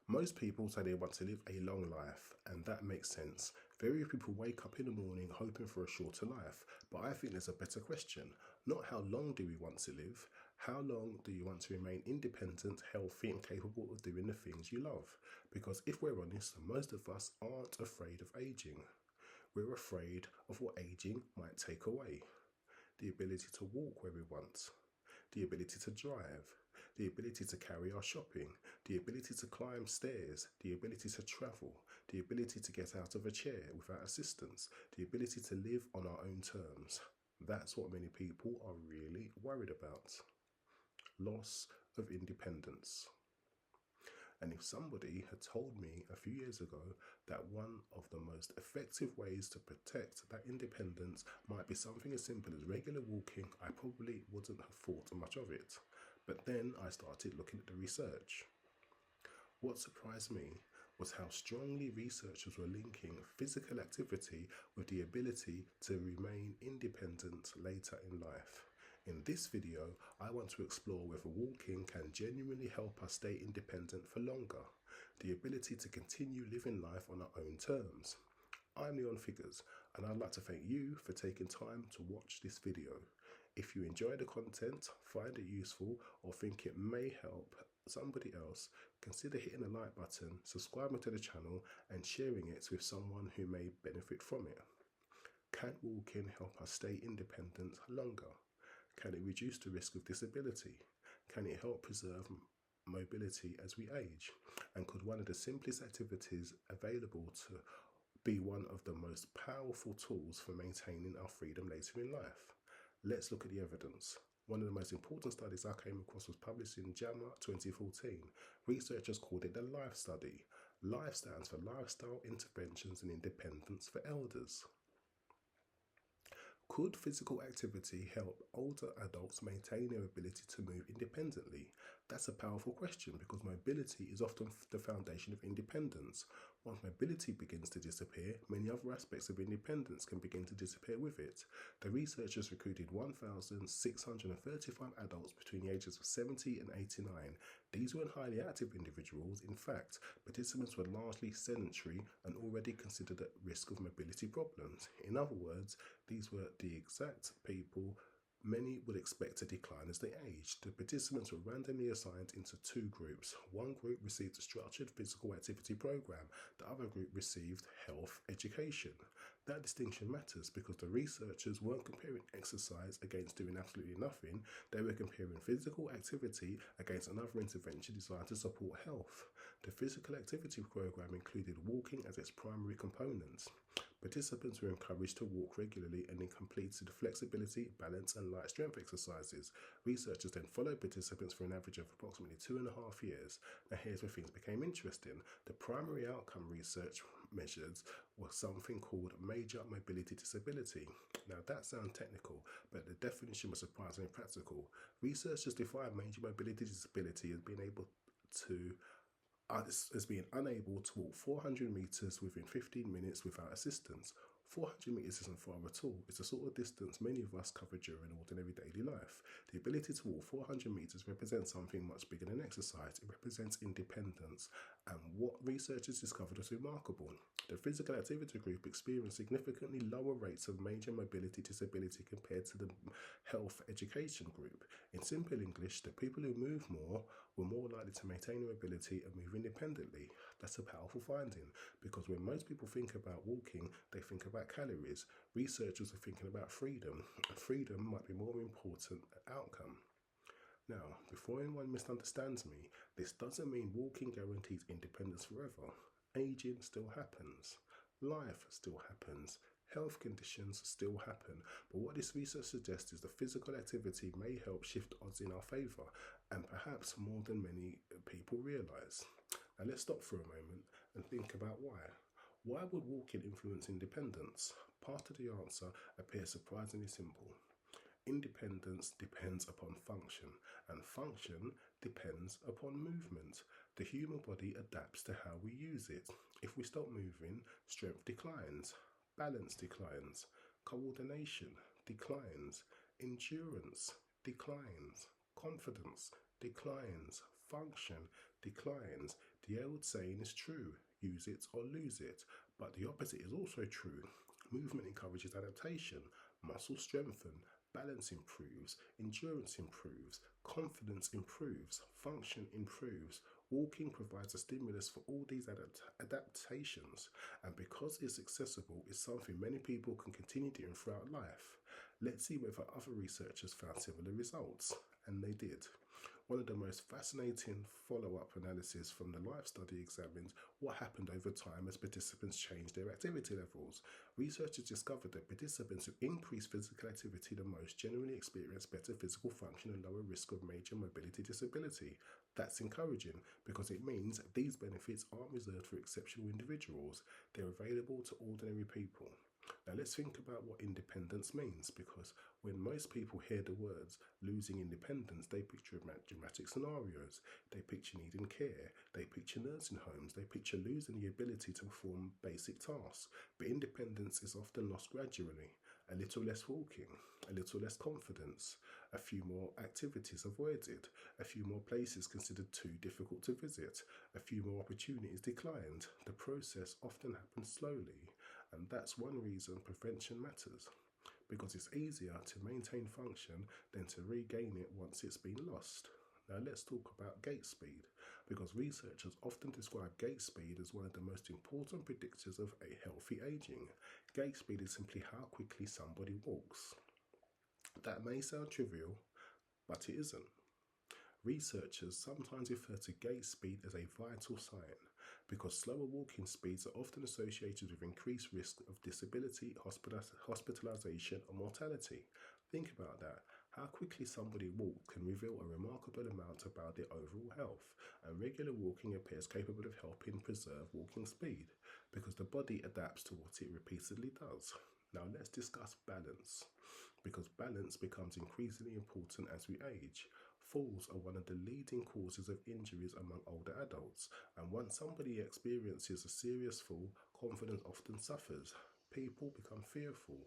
Most people say they want to live a long life, and that makes sense. Very few people wake up in the morning hoping for a shorter life, but I think there's a better question. Not how long do we want to live, how long do you want to remain independent, healthy, and capable of doing the things you love? Because if we're honest, most of us aren't afraid of aging. We're afraid of what aging might take away. The ability to walk where we want, the ability to drive, the ability to carry our shopping, the ability to climb stairs, the ability to travel, the ability to get out of a chair without assistance, the ability to live on our own terms. That's what many people are really worried about. Loss of independence. And if somebody had told me a few years ago that one of the most effective ways to protect that independence might be something as simple as regular walking, I probably wouldn't have thought much of it. But then I started looking at the research. What surprised me was how strongly researchers were linking physical activity with the ability to remain independent later in life. In this video, I want to explore whether walking can genuinely help us stay independent for longer, the ability to continue living life on our own terms. I'm Leon Figures, and I'd like to thank you for taking time to watch this video. If you enjoy the content, find it useful, or think it may help somebody else, consider hitting the like button, subscribing to the channel, and sharing it with someone who may benefit from it. Can walking help us stay independent longer? Can it reduce the risk of disability? Can it help preserve mobility as we age? And could one of the simplest activities available to be one of the most powerful tools for maintaining our freedom later in life? Let's look at the evidence. One of the most important studies I came across was published in JAMA 2014. Researchers called it the LIFE study. LIFE stands for Lifestyle Interventions and Independence for Elders. Could physical activity help older adults maintain their ability to move independently? That's a powerful question because mobility is often the foundation of independence. Once mobility begins to disappear, many other aspects of independence can begin to disappear with it. The researchers recruited 1,635 adults between the ages of 70 and 89. These weren't highly active individuals. In fact, participants were largely sedentary and already considered at risk of mobility problems. In other words, these were the exact people many would expect to decline as they aged. The participants were randomly assigned into two groups. One group received a structured physical activity program. The other group received health education. That distinction matters because the researchers weren't comparing exercise against doing absolutely nothing. They were comparing physical activity against another intervention designed to support health. The physical activity program included walking as its primary component. Participants were encouraged to walk regularly and then completed flexibility, balance, and light strength exercises. Researchers then followed participants for an average of approximately 2.5 years. Now here's where things became interesting. The primary outcome research measures was something called major mobility disability. Now that sounds technical, but the definition was surprisingly practical. Researchers defined major mobility disability as being unable to walk 400 meters within 15 minutes without assistance. 400 meters isn't far at all. It's the sort of distance many of us cover during ordinary daily life. The ability to walk 400 meters represents something much bigger than exercise. It represents independence. And what researchers discovered was remarkable. The physical activity group experienced significantly lower rates of major mobility disability compared to the health education group. In simple English, the people who move more were more likely to maintain their ability and move independently. That's a powerful finding because when most people think about walking, they think about calories. Researchers are thinking about freedom, and freedom might be more important outcome. Now, before anyone misunderstands me, this doesn't mean walking guarantees independence forever. Aging still happens. Life still happens. Health conditions still happen, but what this research suggests is that physical activity may help shift odds in our favour, and perhaps more than many people realise. Now let's stop for a moment and think about why. Why would walking influence independence? Part of the answer appears surprisingly simple. Independence depends upon function, and function depends upon movement. The human body adapts to how we use it. If we stop moving, strength declines. Balance declines, coordination declines, endurance declines, confidence declines, function declines. The old saying is true, use it or lose it, but the opposite is also true. Movement encourages adaptation, muscles strengthen, balance improves, endurance improves, confidence improves, function improves. Walking provides a stimulus for all these adaptations, and because it's accessible, it's something many people can continue doing throughout life. Let's see whether other researchers found similar results, and they did. One of the most fascinating follow-up analyses from the life study examined what happened over time as participants changed their activity levels. Researchers discovered that participants who increased physical activity the most generally experienced better physical function and lower risk of major mobility disability. That's encouraging because it means these benefits aren't reserved for exceptional individuals, they're available to ordinary people. Now let's think about what independence means, because when most people hear the words losing independence, they picture dramatic scenarios. They picture needing care, they picture nursing homes, they picture losing the ability to perform basic tasks. But independence is often lost gradually. A little less walking, a little less confidence, a few more activities avoided, a few more places considered too difficult to visit, a few more opportunities declined. The process often happens slowly, and that's one reason prevention matters, because it's easier to maintain function than to regain it once it's been lost. Now let's talk about gait speed, because researchers often describe gait speed as one of the most important predictors of a healthy aging. Gait speed is simply how quickly somebody walks. That may sound trivial, but it isn't. Researchers sometimes refer to gait speed as a vital sign, because slower walking speeds are often associated with increased risk of disability, hospitalization, or mortality. Think about that. How quickly somebody walks can reveal a remarkable amount about their overall health, and regular walking appears capable of helping preserve walking speed, because the body adapts to what it repeatedly does. Now let's discuss balance, because balance becomes increasingly important as we age. Falls are one of the leading causes of injuries among older adults, and once somebody experiences a serious fall, confidence often suffers. People become fearful,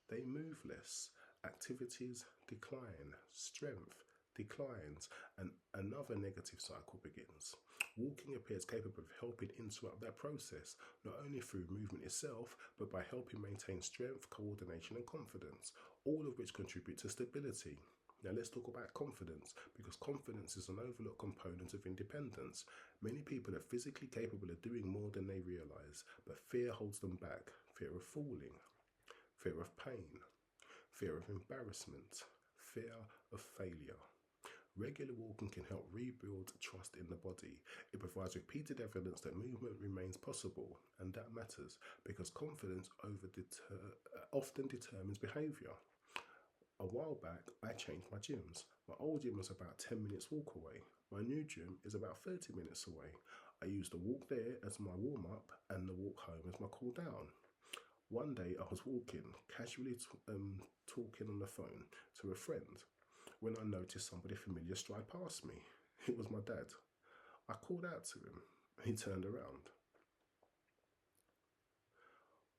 they move less, activities decline, strength declines, and another negative cycle begins. Walking appears capable of helping interrupt that process, not only through movement itself, but by helping maintain strength, coordination, and confidence, all of which contribute to stability. Now let's talk about confidence, because confidence is an overlooked component of independence. Many people are physically capable of doing more than they realize, but fear holds them back. Fear of falling, fear of pain, fear of embarrassment, fear of failure. Regular walking can help rebuild trust in the body. It provides repeated evidence that movement remains possible, and that matters because confidence often determines behavior. A while back, I changed my gyms. My old gym was about 10 minutes walk away. My new gym is about 30 minutes away. I used the walk there as my warm up and the walk home as my cool down. One day I was walking, casually talking on the phone to a friend, when I noticed somebody familiar stride past me. It was my dad. I called out to him. He turned around.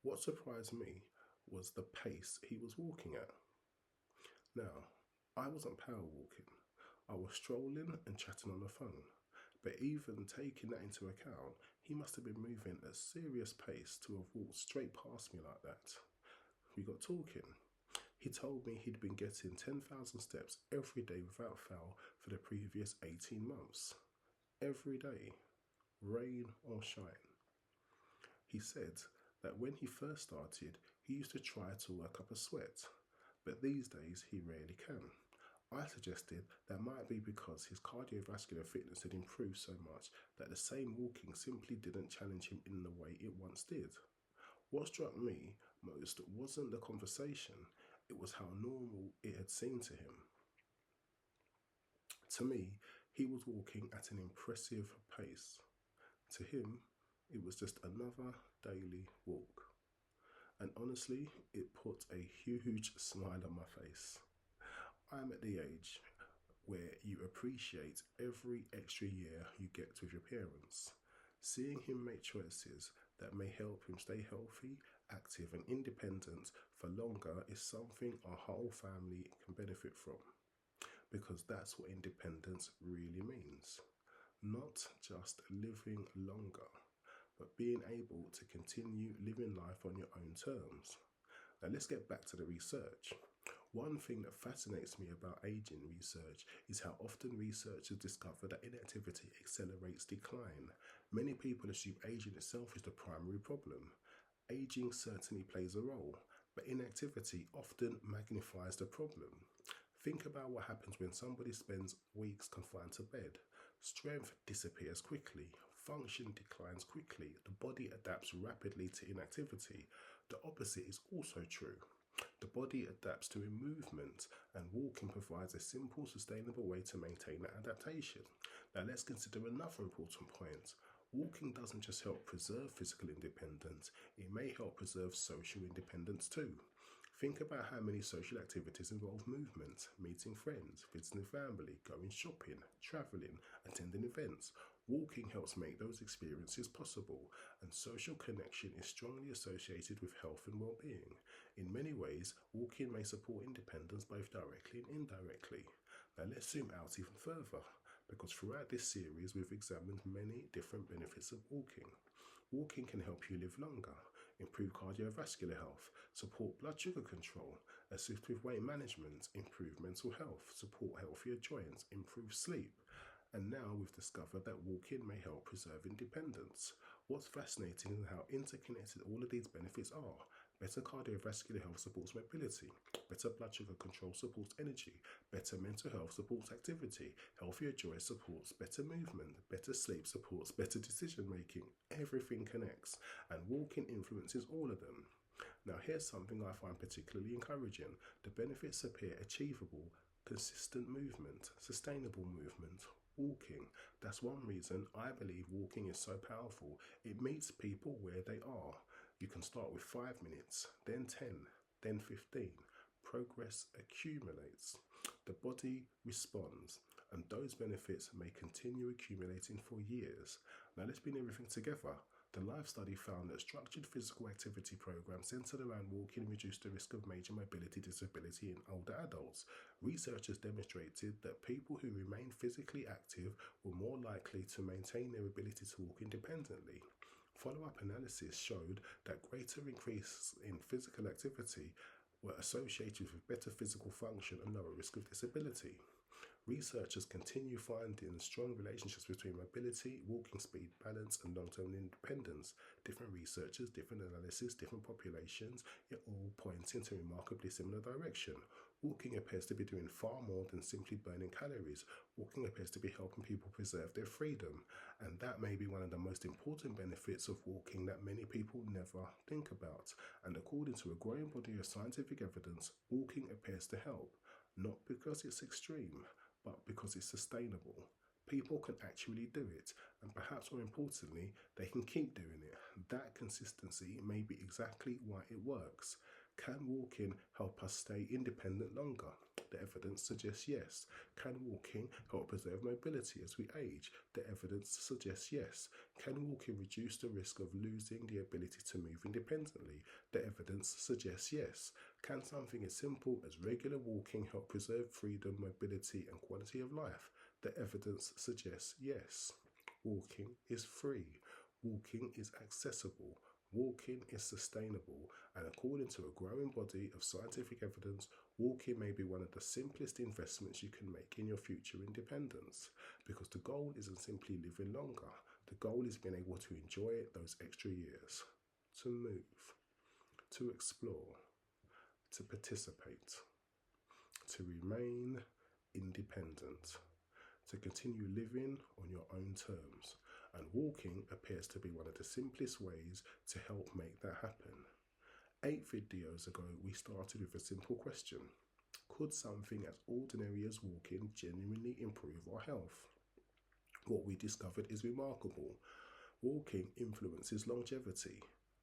What surprised me was the pace he was walking at. Now, I wasn't power walking. I was strolling and chatting on the phone. But even taking that into account, he must have been moving at a serious pace to have walked straight past me like that. We got talking. He told me he'd been getting 10,000 steps every day without fail for the previous 18 months. Every day, rain or shine. He said that when he first started, he used to try to work up a sweat, but these days he rarely can. I suggested that might be because his cardiovascular fitness had improved so much that the same walking simply didn't challenge him in the way it once did. What struck me most wasn't the conversation, it was how normal it had seemed to him. To me, he was walking at an impressive pace. To him, it was just another daily walk. And honestly, it put a huge smile on my face. I'm at the age where you appreciate every extra year you get with your parents. Seeing him make choices that may help him stay healthy, active, and independent for longer is something our whole family can benefit from. Because that's what independence really means. Not just living longer, but being able to continue living life on your own terms. Now, let's get back to the research. One thing that fascinates me about aging research is how often researchers discover that inactivity accelerates decline. Many people assume aging itself is the primary problem. Aging certainly plays a role, but inactivity often magnifies the problem. Think about what happens when somebody spends weeks confined to bed. Strength disappears quickly, function declines quickly, the body adapts rapidly to inactivity. The opposite is also true. The body adapts to movement, and walking provides a simple, sustainable way to maintain that adaptation. Now, let's consider another important point. Walking doesn't just help preserve physical independence, it may help preserve social independence too. Think about how many social activities involve movement, meeting friends, visiting family, going shopping, travelling, attending events. Walking helps make those experiences possible, and social connection is strongly associated with health and well-being. In many ways, walking may support independence both directly and indirectly. Now let's zoom out even further, because throughout this series we've examined many different benefits of walking. Walking can help you live longer, improve cardiovascular health, support blood sugar control, assist with weight management, improve mental health, support healthier joints, improve sleep. And now we've discovered that walking may help preserve independence. What's fascinating is how interconnected all of these benefits are. Better cardiovascular health supports mobility, better blood sugar control supports energy, better mental health supports activity, healthier joy supports better movement, better sleep supports better decision making. Everything connects, and walking influences all of them. Now, here's something I find particularly encouraging. The benefits appear achievable: consistent movement, sustainable movement, walking. That's one reason I believe walking is so powerful. It meets people where they are. You can start with 5 minutes, then 10, then 15. Progress accumulates. The body responds, and those benefits may continue accumulating for years. Now, let's bring everything together. The Life study found that structured physical activity programs centered around walking reduced the risk of major mobility disability in older adults. Researchers demonstrated that people who remained physically active were more likely to maintain their ability to walk independently. Follow-up analysis showed that greater increases in physical activity were associated with better physical function and lower risk of disability. Researchers continue finding strong relationships between mobility, walking speed, balance, and long-term independence. Different researchers, different analysis, different populations, yet all pointing to a remarkably similar direction. Walking appears to be doing far more than simply burning calories. Walking appears to be helping people preserve their freedom, and that may be one of the most important benefits of walking that many people never think about. And according to a growing body of scientific evidence, walking appears to help, not because it's extreme, but because it's sustainable. People can actually do it, and perhaps more importantly, they can keep doing it. That consistency may be exactly why it works. Can walking help us stay independent longer? The evidence suggests yes. Can walking help preserve mobility as we age? The evidence suggests yes. Can walking reduce the risk of losing the ability to move independently? The evidence suggests yes. Can something as simple as regular walking help preserve freedom, mobility, and quality of life? The evidence suggests yes. Walking is free. Walking is accessible. Walking is sustainable, and according to a growing body of scientific evidence, walking may be one of the simplest investments you can make in your future independence. Because the goal isn't simply living longer, the goal is being able to enjoy those extra years, to move, to explore, to participate, to remain independent, to continue living on your own terms. And walking appears to be one of the simplest ways to help make that happen. 8 videos ago, we started with a simple question. Could something as ordinary as walking genuinely improve our health? What we discovered is remarkable. Walking influences longevity,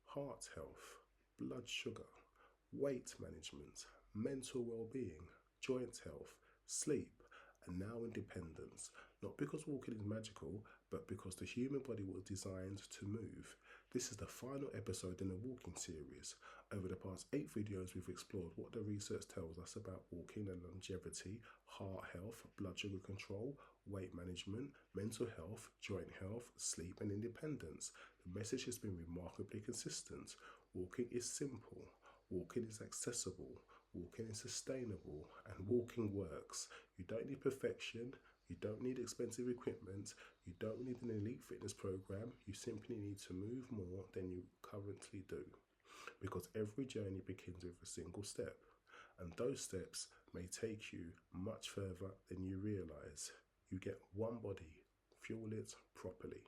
heart health, blood sugar, weight management, mental well-being, joint health, sleep, and now independence. Not because walking is magical, but because the human body was designed to move. This is the final episode in the walking series. Over the past 8 videos, we've explored what the research tells us about walking and longevity, heart health, blood sugar control, weight management, mental health, joint health, sleep, and independence. The message has been remarkably consistent. Walking is simple, walking is accessible, walking is sustainable, and walking works. You don't need perfection. You don't need expensive equipment, you don't need an elite fitness program, you simply need to move more than you currently do. Because every journey begins with a single step, and those steps may take you much further than you realize. You get one body, fuel it properly.